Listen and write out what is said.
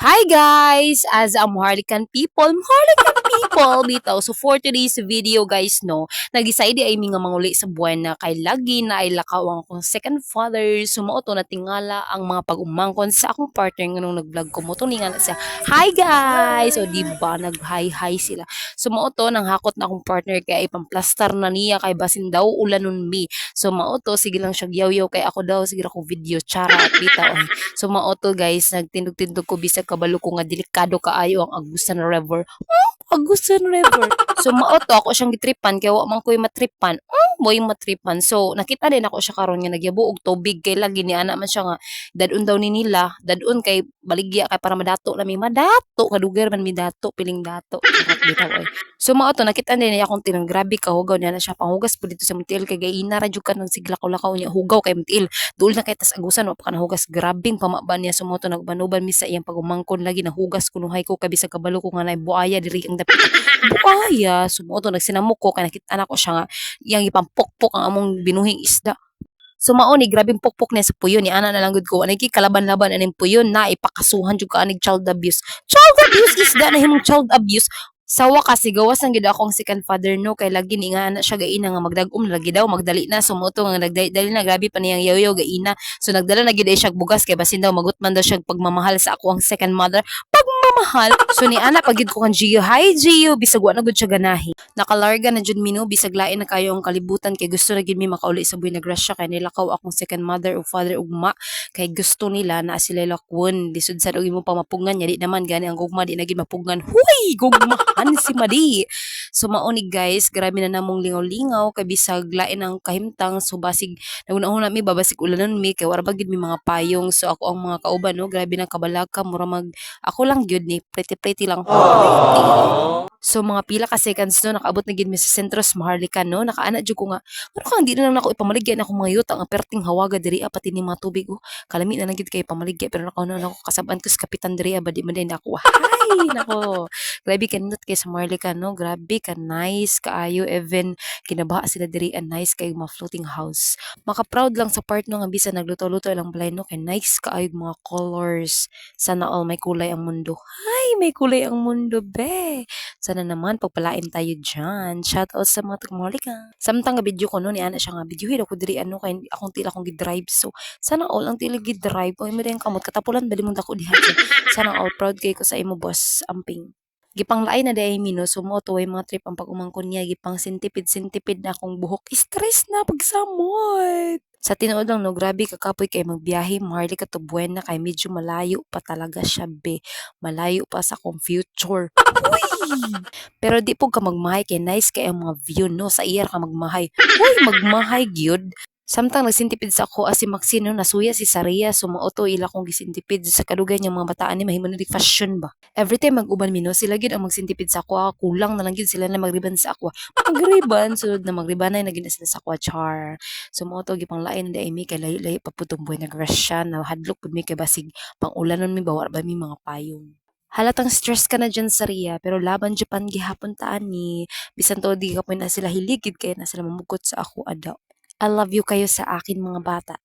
Hi guys! As a Maharlikan people bitaw. So for today's video guys no, nag-decide ay mga manguli sa buwan na kay lagi na ay lakaw ang akong second father. Sumuoto na tingala ang mga pag-umangkon sa akong partner nung nag-vlog ko mo. Tuningan na siya, hi guys! O diba, nag-hi-hi sila. Sumuoto nang hakot na akong partner kay ay pamplastar na niya kay basin daw ulan nun mi. So mauto, sige lang siya yaw kay ako daw, sige ako video, chara at bitaw. So mauto guys, nagtindog-tindog ko bisag kabalo ko nga delikado kaayo ang Agusan River. Agusan River. So mauto ako siyang gitripan kaya wa man ko'y matripan. Boy matripan. So nakita din ako siya karon nga nagyabo og tubig kay lagi ni ana man siya nga dadun daw ni nila, dadun kay baligya kay para madato na mi madato kadugar man mi dato piling dato. Sarap bitaw oy. So mauto nakita din niya akong tinang grabe kahugaw niya na siya panghugas po dito sa Muntiil kay gaina ra jud ka ng siglakaw-lakaw niya hugaw kay Muntiil. Dul na kay tas agusan wa pa ka nahugas grabing pamaban niya sumoto nagbanuban mi sa iyang pagumangkon lagi nahugas kunuhay ko kay bisag kabalo ko nga nay buaya diri ang dapit. Buaya sumoto nagsinamok ko kay nakita na ko siya nga iyang ipampokpok ang among binuhing isda. So mao ni grabing pokpok niya sa puyon ni ana na lang gud ko anay kalaban-laban aning puyon na ipakasuhan jud ka aning child abuse. Child abuse isda na himong child abuse. Sa wakas sigawas ang gid akong second father no kay lagi ni nga ana siya gaina nga magdag-om lagi daw magdali na sumuto nga nagdali na grabe pa niyang yaw gaina. So nagdala na gid siya bugas kay basin daw magutman daw siya pagmamahal sa ako ang second mother. Pagmamahal. So ni ana pagid ko kan Gio, hi Gio bisag wa na gud siya ganahi. Nakalarga na jud mi no bisag lain na kayo ang kalibutan kay gusto na gid mi makauli sa buhay nagrasya kay nilakaw akong second mother o father ugma kay gusto nila na sila lakwon lisod sa og imo pa mapungan nya di naman gani ang gugma di na gid mapungan. Huy, gugmahan si Madi. So mauni guys, grabe na namong lingaw-lingaw kay bisag lain ang kahimtang so basig nauna-una mi babasig ulanon mi kay wala ba gid mi mga payong so ako ang mga kauban no grabe na kabalaka mura mag ako lang gyud ni pretty lang. Pretty. So mga pila ka seconds no nakaabot na gid mi sa sentro sa Maharlika no nakaana jud ko nga ano kang di na lang nako ipamaligya na ako mga yuta nga perting hawaga diri pati ni mga tubig oh. Kalami na lang gid kay pamaligya pero nakauna na ako kasaban ko sa kapitan diri ba di man din ako. Hay nako. Grabe ka nindot kay sa Maharlika no grabe ka nice kaayo even kinabaha sila diri and nice kay mga floating house. Maka-proud lang sa part no nga bisan nagluto-luto lang balay no kay nice kaayo mga colors. Sana all may kulay ang mundo. Hay may kulay ang mundo be. Sana naman pagpalain tayo dyan. Shout out sa mga taga-Maharlika. Samtang nga video ko no ni ana siya nga video ako diri ano kay akong tila akong gid-drive. So sana all ang tila gid-drive. Oy mo din kamot katapulan bali mo dako diha. Sana all proud kay ko sa imo boss amping. Gipang laay na day mino sumo tuway mga trip ang pag-umangkon niya gipang sintipid na akong buhok. Stress na pagsamot. Sa tinuod lang no, grabe kakapoy kay magbiyahe, maharli ka to buwan na kay medyo malayo pa talaga siya be. Malayo pa sa akong future. Uy! Pero di po ka magmahay kay nice kay ang mga view no sa iyar ka magmahay. Uy, magmahay gyud. Samtang nagsintipid sa ako as si Maxine no, nasuya si Saria sumuoto ila kong gisintipid sa kadugay niya mga bataan ni mahimo na di fashion ba. Every time mag-uban mi no, sila gid ang magsintipid sa ako kulang na lang gid sila na magriban sa ako. Magriban sulod na magribanay na gid na sila sa ako char. Sumuoto gipang lain na mi kay layo-layo paputong buhay nagrasya na hadlok pud mi kay basig pang ulanon mi bawar ba mi mga payong. Halatang stress ka na dyan sa Ria, pero laban Japan gihapon taan ni. Bisan to di ka po na sila hiligid kaya na sila mamugot sa ako ada. I love you kayo sa akin mga bata.